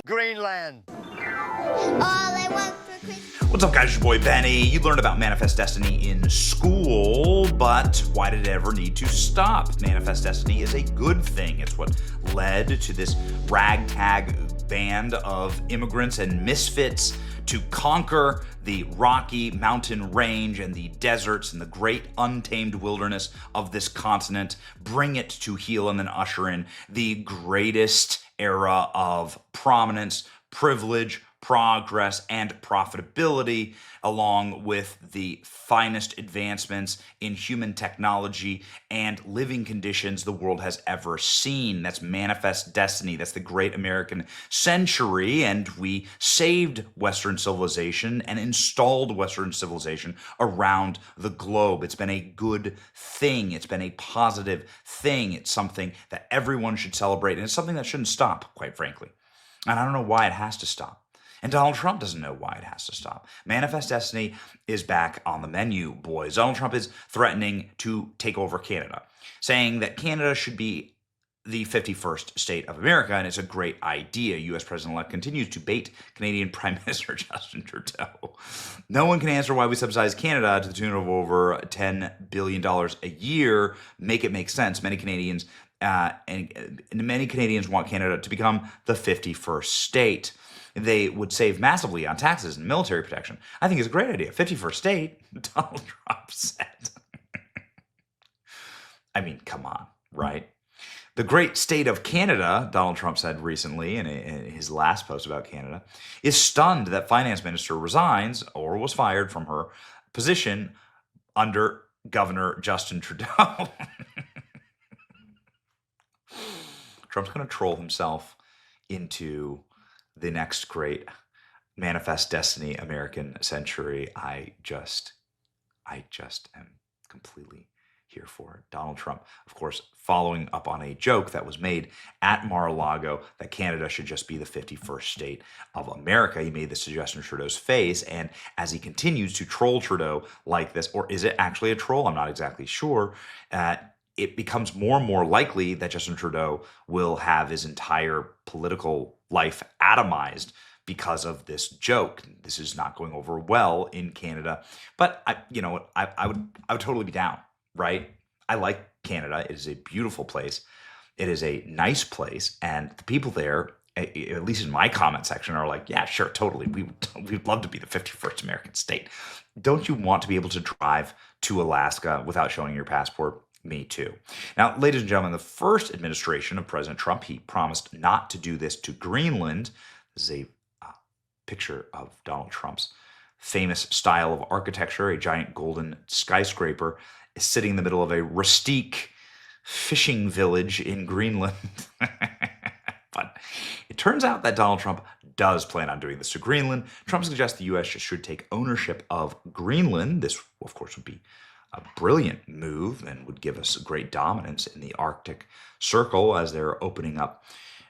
Greenland. All I want for Christmas. What's up, guys? It's your boy Benny. You learned about Manifest Destiny in school, but why did it ever need to stop? Manifest Destiny is a good thing. It's what led to this ragtag band of immigrants and misfits to conquer the rocky mountain range and the deserts and the great untamed wilderness of this continent, bring it to heel, and then usher in the greatest era of prominence, privilege, progress, and profitability, along with the finest advancements in human technology and living conditions the world has ever seen. That's Manifest Destiny. That's the great American century, and we saved Western civilization and installed Western civilization around the globe. It's been a good thing. It's been a positive thing. It's something that everyone should celebrate, and it's something that shouldn't stop, quite frankly. And I don't know why it has to stop. And Donald Trump doesn't know why it has to stop. Manifest Destiny is back on the menu, boys. Donald Trump is threatening to take over Canada, saying that Canada should be the 51st state of America, and it's a great idea. U.S. President-elect continues to bait Canadian Prime Minister Justin Trudeau. No one can answer why we subsidize Canada to the tune of over $10 billion a year. Make it make sense. Many Canadians want Canada to become the 51st state. They would save massively on taxes and military protection. I think it's a great idea. 51st state, Donald Trump said. I mean, come on, right? The great state of Canada, Donald Trump said recently in his last post about Canada, is stunned that finance minister resigns or was fired from her position under Governor Justin Trudeau. Trump's going to troll himself into the next great Manifest Destiny American century. I just am completely here for it. Donald Trump, of course, following up on a joke that was made at Mar-a-Lago that Canada should just be the 51st state of America. He made this suggestion to Trudeau's face, and as he continues to troll Trudeau like this, or is it actually a troll? I'm not exactly sure. It becomes more and more likely that Justin Trudeau will have his entire political life atomized because of this joke. This is not going over well in Canada, but I would totally be down, right? I like Canada. It is a beautiful place. It is a nice place, and the people there, at least in my comment section, are like, yeah, sure, totally. We'd love to be the 51st American state. Don't you want to be able to drive to Alaska without showing your passport? Me too. Now, ladies and gentlemen, the first administration of President Trump, he promised not to do this to Greenland. This is a picture of Donald Trump's famous style of architecture. A giant golden skyscraper is sitting in the middle of a rustique fishing village in Greenland. But it turns out that Donald Trump does plan on doing this to Greenland. Trump suggests the U.S. should take ownership of Greenland. This, of course, would be a brilliant move and would give us great dominance in the Arctic Circle, as they're opening up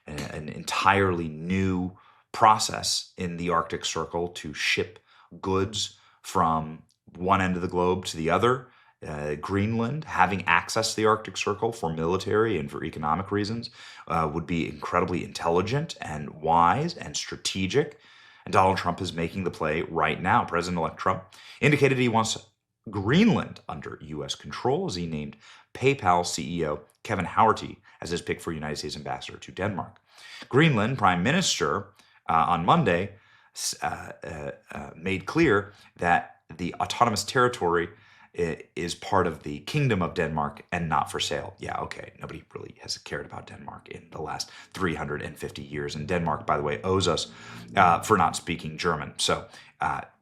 an entirely new process in the Arctic Circle to ship goods from one end of the globe to the other. Greenland, having access to the Arctic Circle for military and for economic reasons, would be incredibly intelligent and wise and strategic. And Donald Trump is making the play right now. President-elect Trump indicated he wants Greenland under U.S. control, as he named PayPal CEO Kevin Howerty as his pick for United States ambassador to Denmark. Greenland Prime Minister on Monday made clear that the autonomous territory is part of the Kingdom of Denmark and not for sale. Yeah, okay. Nobody really has cared about Denmark in the last 350 years. And Denmark, by the way, owes us for not speaking German. So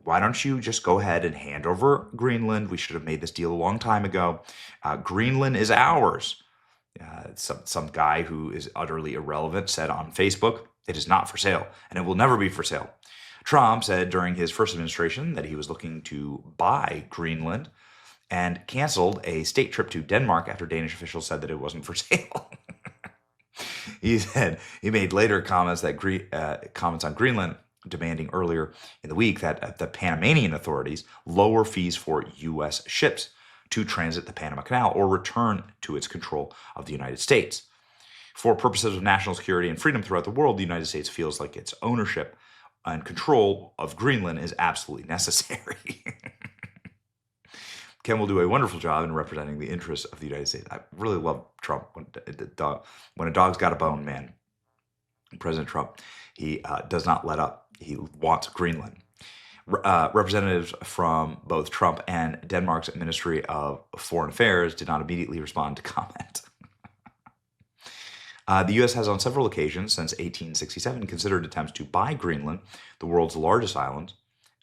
why don't you just go ahead and hand over Greenland? We should have made this deal a long time ago. Greenland is ours. Some guy who is utterly irrelevant said on Facebook, it is not for sale, and it will never be for sale. Trump said during his first administration that he was looking to buy Greenland and canceled a state trip to Denmark after Danish officials said that it wasn't for sale. He said he made later comments that comments on Greenland, demanding earlier in the week that the Panamanian authorities lower fees for U.S. ships to transit the Panama Canal or return to its control of the United States. For purposes of national security and freedom throughout the world, the United States feels like its ownership and control of Greenland is absolutely necessary. Ken will do a wonderful job in representing the interests of the United States. I really love Trump. When a dog's got a bone, man, President Trump, he does not let up. He wants Greenland. Representatives from both Trump and Denmark's Ministry of Foreign Affairs did not immediately respond to comment. The U.S. has on several occasions since 1867 considered attempts to buy Greenland, the world's largest island.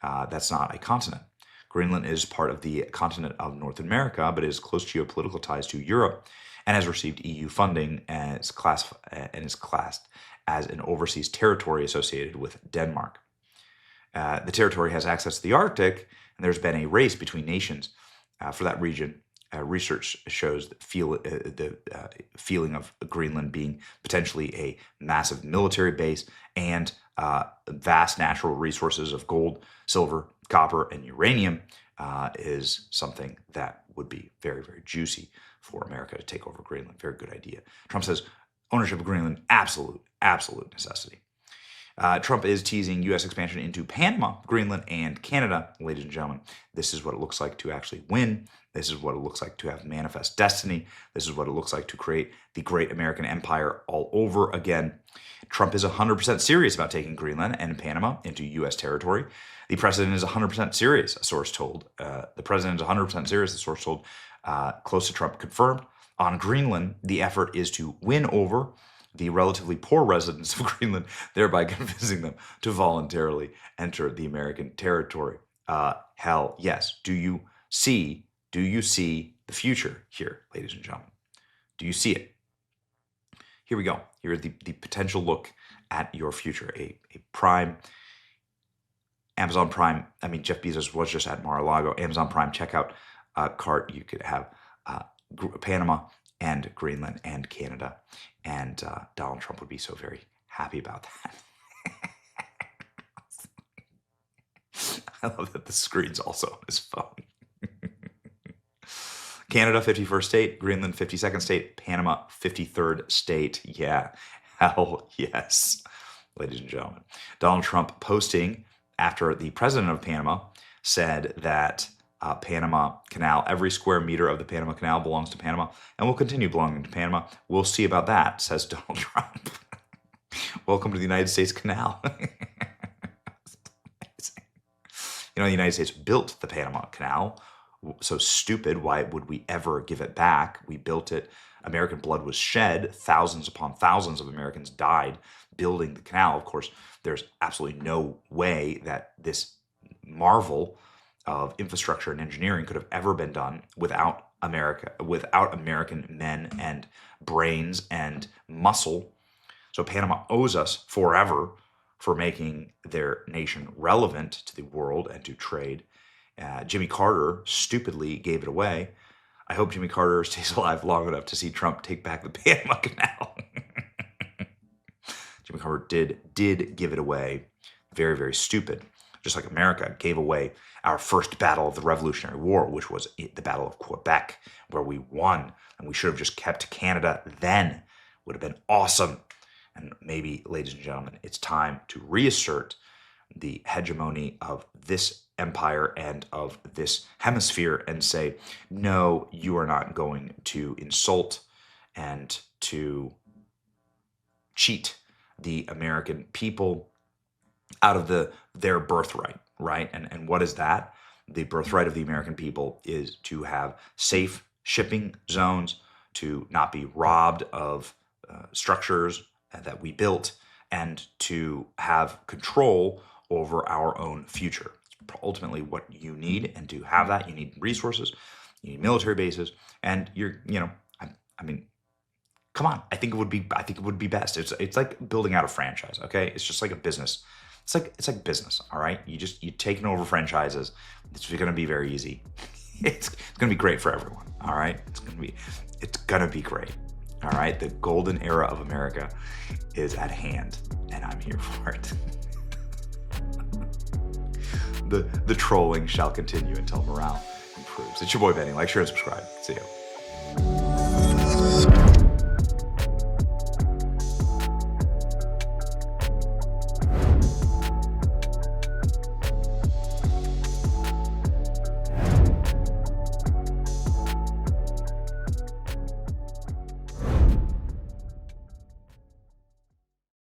That's not a continent. Greenland is part of the continent of North America, but is close geopolitical ties to Europe and has received EU funding and is classed as an overseas territory associated with Denmark. The territory has access to the Arctic, and there's been a race between nations for that region. Research shows that the feeling of Greenland being potentially a massive military base and vast natural resources of gold, silver, copper, and uranium is something that would be very, very juicy for America to take over Greenland. Very good idea. Trump says ownership of Greenland, absolute necessity. Trump is teasing U.S. expansion into Panama, Greenland, and Canada. Ladies and gentlemen, this is what it looks like to actually win. This is what it looks like to have manifest destiny. This is what it looks like to create the great American empire all over again. Trump is 100% serious about taking Greenland and Panama into U.S. territory. The president is 100% serious, a source told. The president is 100% serious, a source told. Close to Trump confirmed. On Greenland, the effort is to win over the relatively poor residents of Greenland, thereby convincing them to voluntarily enter the American territory. Hell yes. Do you see the future here, ladies and gentlemen? Do you see it? Here we go. Here is the potential look at your future. A Prime, Amazon Prime, Jeff Bezos was just at Mar-a-Lago, Amazon Prime checkout cart. You could have Panama and Greenland and Canada. And Donald Trump would be so very happy about that. I love that the screen's also on his phone. Canada, 51st state. Greenland, 52nd state. Panama, 53rd state. Yeah, hell yes, ladies and gentlemen. Donald Trump posting after the president of Panama said that Panama Canal, every square meter of the Panama Canal belongs to Panama and will continue belonging to Panama. We'll see about that, says Donald Trump. Welcome to the United States Canal. The United States built the Panama Canal. So stupid, why would we ever give it back? We built it. American blood was shed. Thousands upon thousands of Americans died building the canal. Of course, there's absolutely no way that this marvel of infrastructure and engineering could have ever been done without American men and brains and muscle. So Panama owes us forever for making their nation relevant to the world and to trade. Jimmy Carter stupidly gave it away. I hope Jimmy Carter stays alive long enough to see Trump take back the Panama Canal. Jimmy Carter did give it away. Very, very stupid. Just like America gave away our first battle of the Revolutionary War, which was the Battle of Quebec, where we won. And we should have just kept Canada then. Would have been awesome. And maybe, ladies and gentlemen, it's time to reassert the hegemony of this empire and of this hemisphere and say, no, you are not going to insult and to cheat the American people out of their birthright, right? And what is that? The birthright of the American people is to have safe shipping zones, to not be robbed of structures that we built, and to have control over our own future. It's ultimately what you need, and to have that, you need resources, you need military bases, and come on. I think it would be best. It's like building out a franchise, okay? It's just like a business. It's like business, all right? You taking over franchises. It's going to be very easy. It's going to be great for everyone, all right? It's going to be great. All right, the golden era of America is at hand, and I'm here for it. The trolling shall continue until morale improves. It's your boy Benny. Like, share, and subscribe. See you.